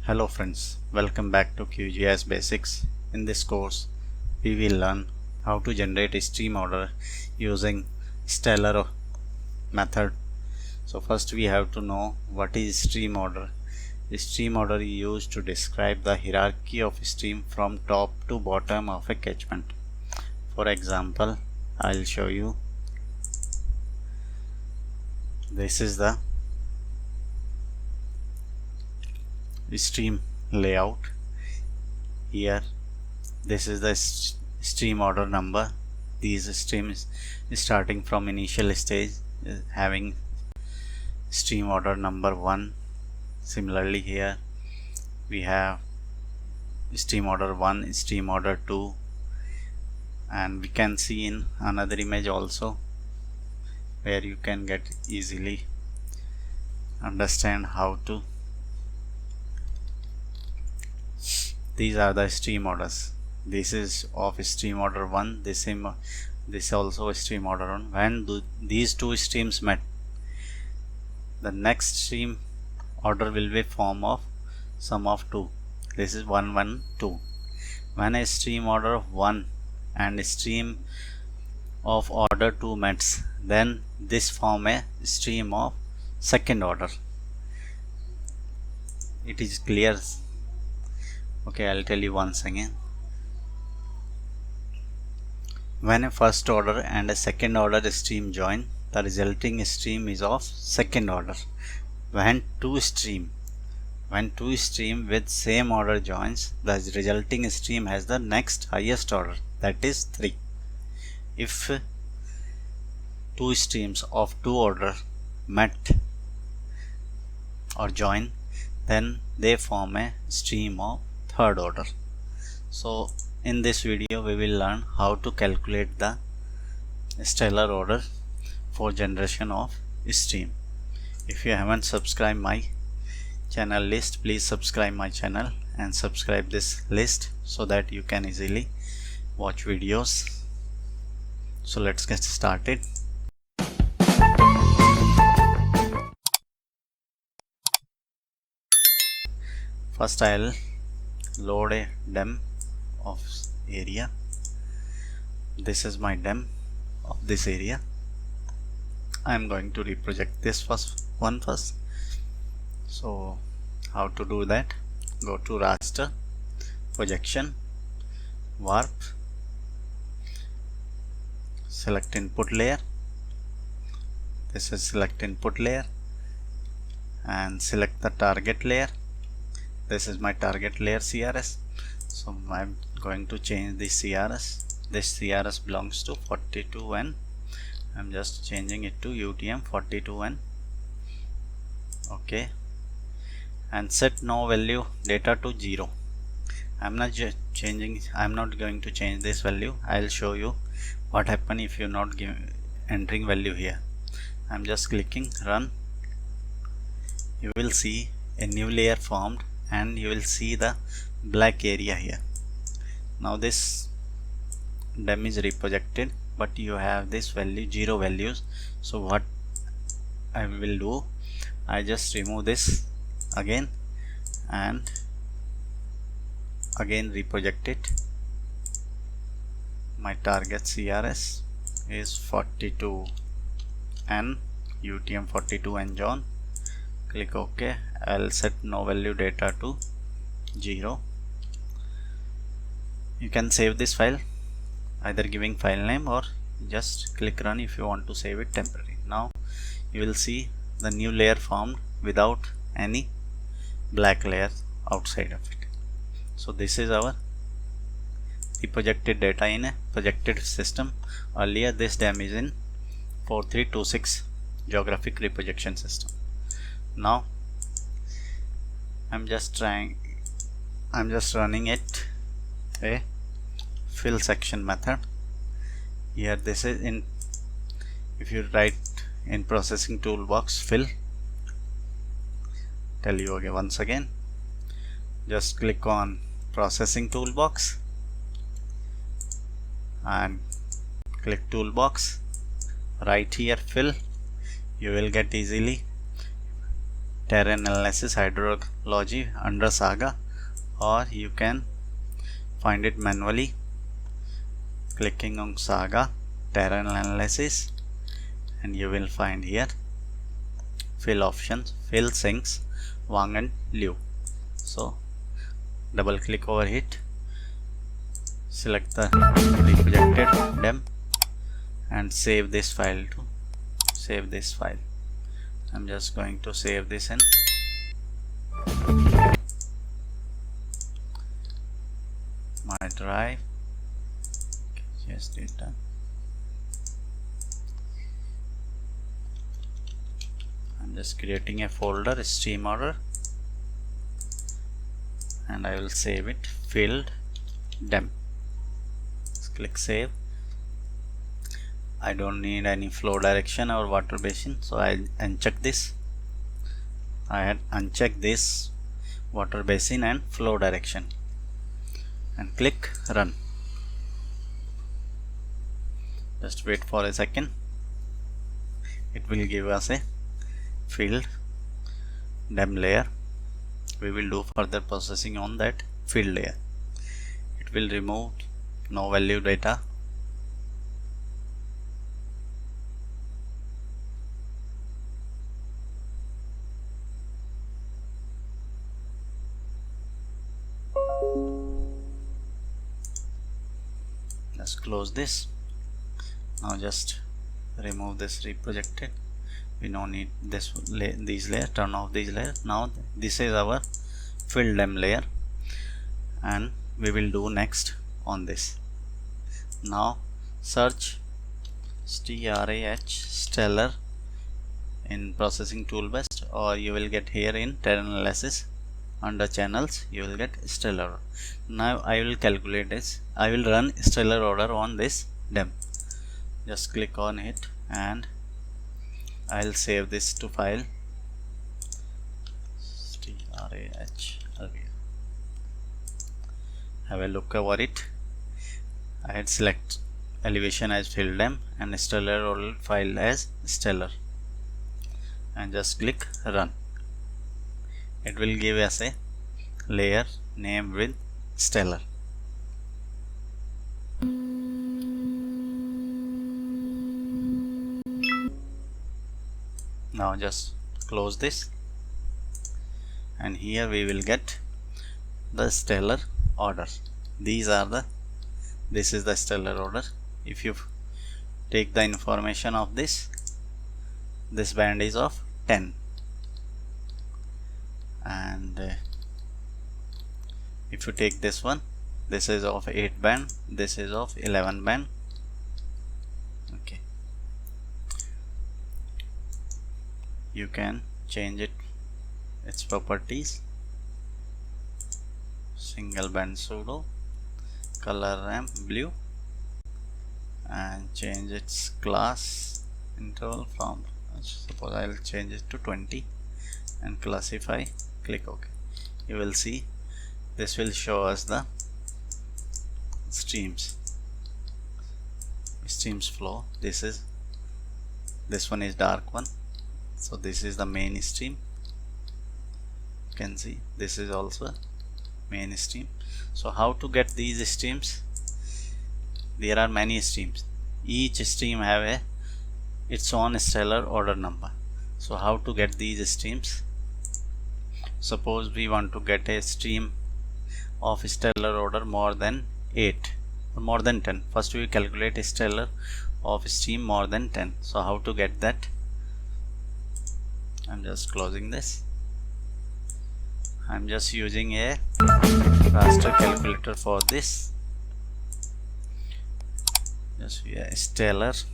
Hello friends, welcome back to QGIS Basics. In this course, we will learn how to generate a stream order using Strahler method. So first we have to know what is stream order. A stream order is used to describe the hierarchy of a stream from top to bottom of a catchment. For example, I'll show you. This is the stream layout. Here this is the stream order number. These streams starting from initial stage having stream order number 1. Similarly here we have stream order 1, stream order 2, and we can see in another image also where you can get easily understand how to. These are the stream orders. This is of stream order 1, this also stream order 1. When these two streams met, the next stream order will be form of sum of 2. This is 1 1 2. When a stream order of 1 and a stream of order 2 meets, then this form a stream of second order. It is clear? Okay, I'll tell you once again. When a first order and a second order stream join, the resulting stream is of second order. When two stream with same order joins, the resulting stream has the next highest order, that is 3. If two streams of two order met or join, then they form a stream of third order. So in this video we will learn how to calculate the Strahler order for generation of stream. If you haven't subscribed my channel list, please subscribe my channel and subscribe this list so that you can easily watch videos. So let's get started. First I'll load a dem of area. This is my dem of this area. I am going to reproject this first. So how to do that? Go to raster, projection, warp, select input layer. This is select input layer and select the target layer. This is my target layer CRS. So I'm going to change the CRS. This CRS belongs to 42N. I'm just changing it to UTM 42N. Okay, and set no value data to 0. I'm not going to change this value. I'll show you what happen if you're not entering value here. I'm just clicking run. You will see a new layer formed and you will see the black area here. Now this dem is reprojected, but you have this value 0 values. So what I will do, I just remove this again and again reproject it. My target CRS is 42N, UTM 42N John. Click OK. I'll set no value data to 0. You can save this file either giving file name or just click run if you want to save it temporarily. Now you will see the new layer formed without any black layer outside of it. So this is our reprojected data in a projected system. Earlier this dem is in 4326 geographic reprojection system. Now I'm just running it a fill section method. Here this is in, if you write in processing toolbox fill, tell you again once again, just click on processing toolbox and click toolbox, right here fill. You will get easily terrain analysis hydrology under Saga, or you can find it manually clicking on Saga terrain analysis, and you will find here fill options, fill sinks, Wang and Liu. So double click over it, select the reprojected dem and save this file to save this file. I'm just going to save this in my drive. QGIS data. I'm just creating a folder, stream order, and I will save it, filled dem. Just click save. I don't need any flow direction or water basin, so I uncheck this. I had unchecked this water basin and flow direction and click run. Just wait for a second. It will give us a filled dem layer. We will do further processing on that field layer. It will remove no value data. Let's close this. Now just remove this reprojected. We don't need this these layers. Turn off these layers. Now this is our fill dem layer, and we will do next on this. Now search Strahler in processing toolbest, or you will get here in terrain analysis under channels. You will get Strahler. Now I will calculate this. I will run Strahler order on this dem. Just click on it and I'll save this to file Strahler. Have a look over it. I had select elevation as fill dem and Strahler order file as Strahler, and just click run. It will give us a layer name with Strahler. Now just close this, and here we will get the Strahler order. This is the Strahler order. If you take the information of this band is of 10, and if you take this one, this is of 8 band, this is of 11 band. Okay, you can change its properties. Single band pseudo, color ramp blue, and change its class interval from, suppose I will change it to 20 and classify. Click OK. You will see this will show us the streams flow. This one is dark one, so this is the main stream. You can see this is also main stream. So how to get these streams? There are many streams. Each stream have its own Strahler order number. So how to get these streams? Suppose we want to get a stream of Strahler order more than 8 or more than 10. First we calculate Strahler of stream more than 10. So how to get that? I'm just closing this. I'm just using a raster calculator for this. Just Strahler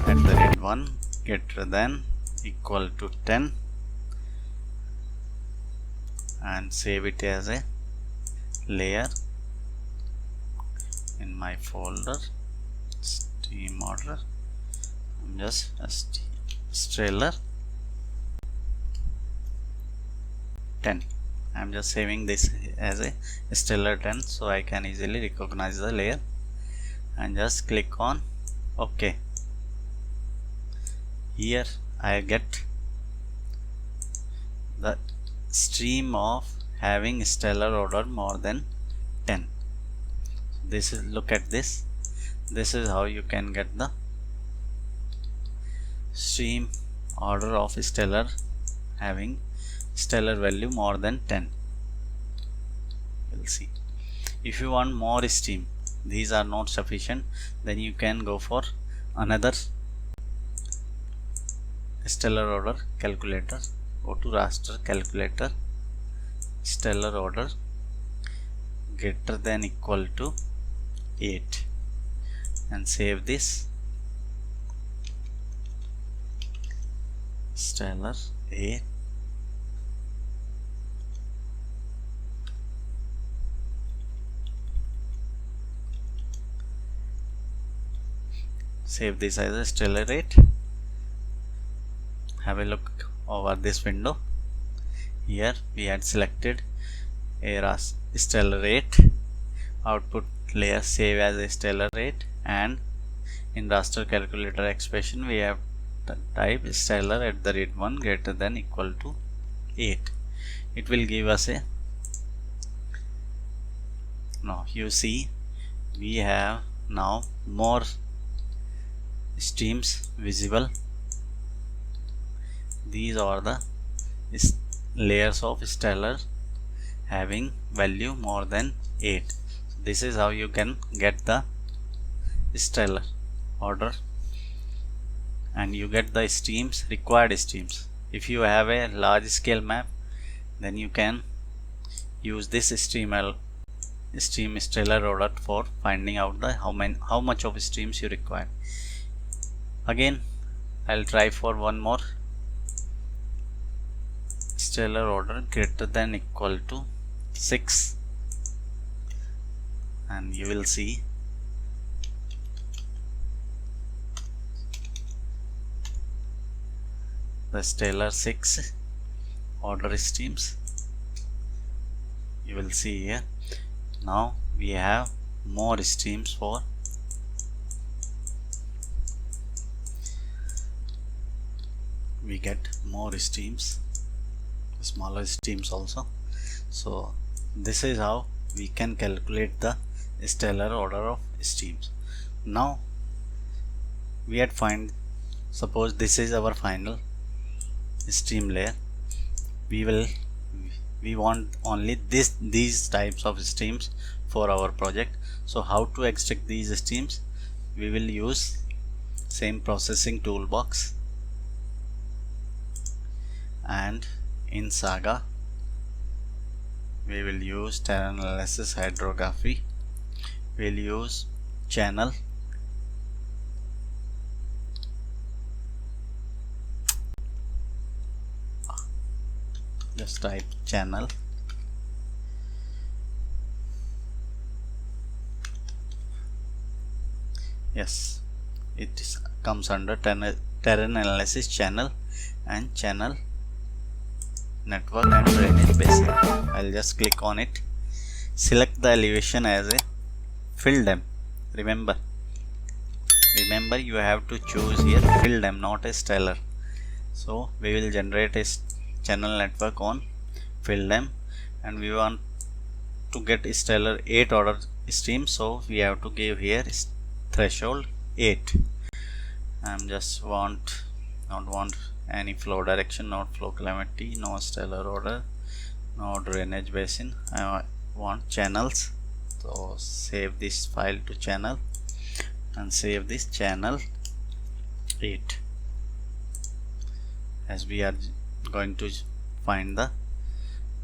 @1 greater than equal to 10, and save it as a layer in my folder stream order. I'm just Strahler 10. I'm just saving this as a Strahler 10 so I can easily recognize the layer, and just click on OK. Here I get the stream of having Strahler order more than 10. This is, look at this. This is how you can get the stream order of Strahler having Strahler value more than 10. We'll see. If you want more stream, these are not sufficient, then you can go for another Strahler order calculator. Go to raster calculator, Strahler order greater than equal to 8, and save this. Strahler 8 save this as a Strahler 8. Have a look over this window. Here we had selected a Strahler 8 output layer, save as a Strahler 8, and in raster calculator expression we have type Strahler @1 greater than equal to 8. It will give us a, now you see we have now more streams visible. These are the layers of Strahler having value more than 8. So this is how you can get the Strahler order, and you get the streams, required streams. If you have a large scale map, then you can use this stream Strahler order for finding out the how much of streams you require. Again, I'll try for one more. Strahler order greater than equal to 6, and you will see the Strahler 6 order streams. You will see here. Now we have more streams for we get more streams, smaller streams also. So this is how we can calculate the Strahler order of streams. Now we had find, suppose this is our final stream layer. We want only these types of streams for our project. So how to extract these streams? We will use same processing toolbox, and in Saga we will use terrain analysis hydrography. We'll use channel, just type channel, yes, it comes under terrain analysis channel and channel network and drainage basin. I'll just click on it. Select the elevation as a fill dem. Remember you have to choose here fill dem, not a Strahler. So we will generate a channel network on fill dem, and we want to get Strahler 8 order stream, so we have to give here threshold 8. I'm just not want any flow direction, not flow calamity, no Strahler order, no drainage basin. I want channels, so save this file to channel and save this channel 8, as we are going to find the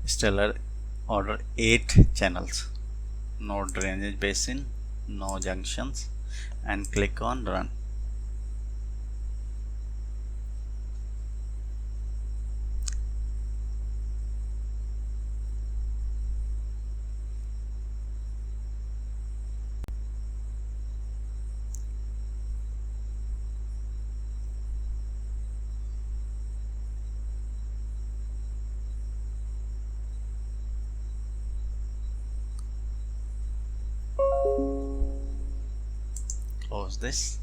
Strahler order 8 channels, no drainage basin, no junctions, and click on run. Close this,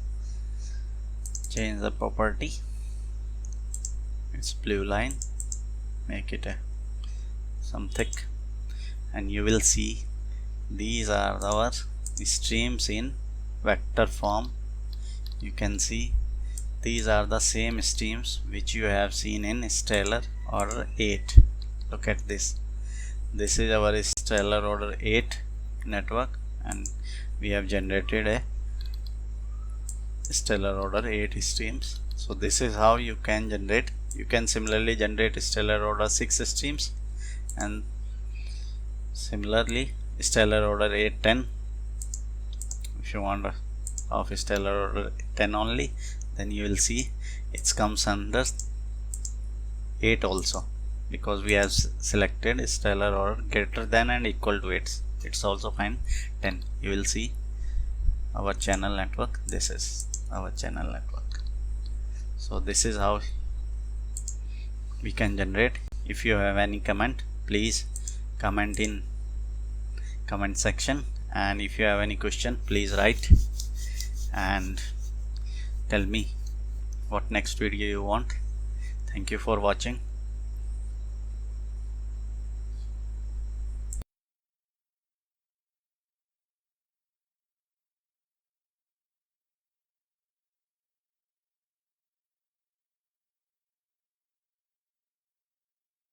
change the property, this blue line, make it some thick, and you will see these are our streams in vector form. You can see these are the same streams which you have seen in Strahler order 8. Look at this. This is our Strahler order 8 network, and we have generated a Strahler order 8 streams. So this is how you can generate. You can similarly generate Strahler order 6 streams, and similarly Strahler order 8 10. If you want of Strahler order 10 only, then you will see it comes under 8 also, because we have selected Strahler order greater than and equal to 8. It's also fine 10. You will see our channel network. This is our channel network. So this is how we can generate. If you have any comment, please comment in comment section, and if you have any question, please write and tell me what next video you want. Thank you for watching.